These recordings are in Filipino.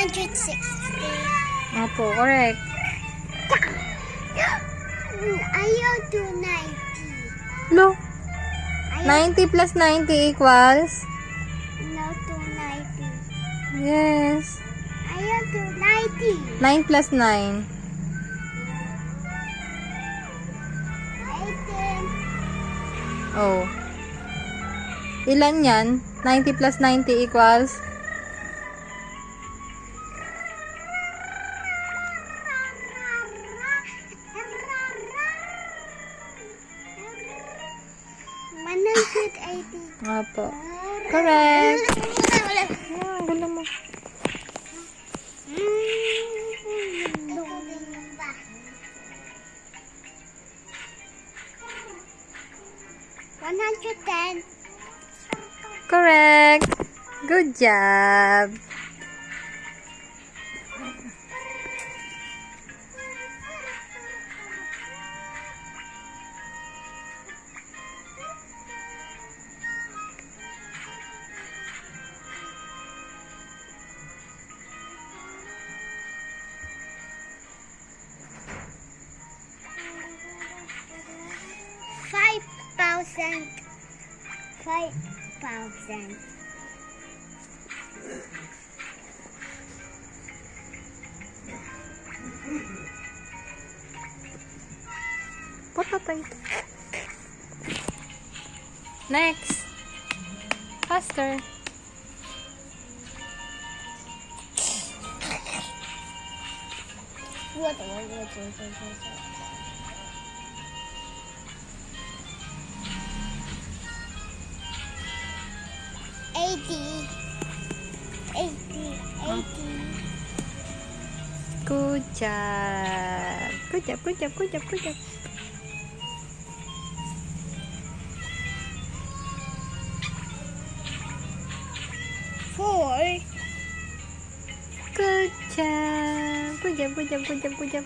160. Opo, correct. Ayaw to 90. No. 90 plus 90 equals? No to 90. Yes. Ayaw to 90. 9 plus 9. 18. Oh. Ilan yan? 90 plus 90 equals? Opo. Correct. Gulo mo. $110. Correct. Good job. $5,000. Potatay. Next. Faster. What? 80. 80. 80. Good job. Good job, good job, good job, good job. Four. Good job. Good job, good job, good job, good job.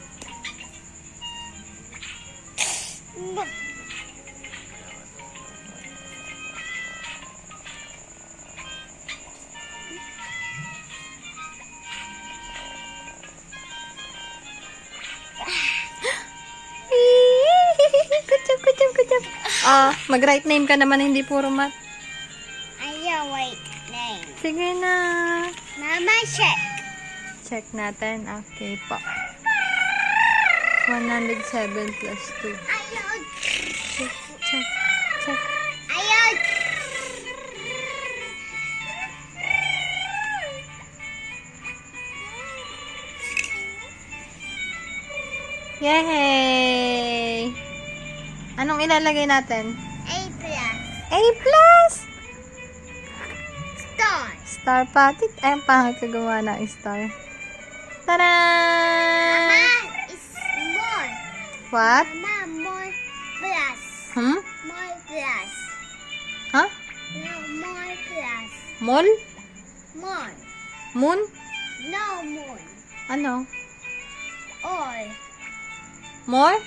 Good job, good job, good job. Mag-right name ka naman, hindi puro math. Ayaw, wait. Name. Sige na. Mama, check. Check natin. Okay po. 107 plus 2. Ayaw. Check, check, check. Ayaw. Yay! Anong ilalagay natin? A plus. A plus! Star. Star pati. Ay, ang pangit ka gumawa ng star. Tada! Mama is more. What? Mama, more plus. Hmm? More plus. Huh? No, more plus. Mall? More. Moon? No more. Ano? All. More?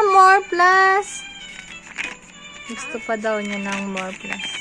More plus. Gusto pa daw niya ng more plus.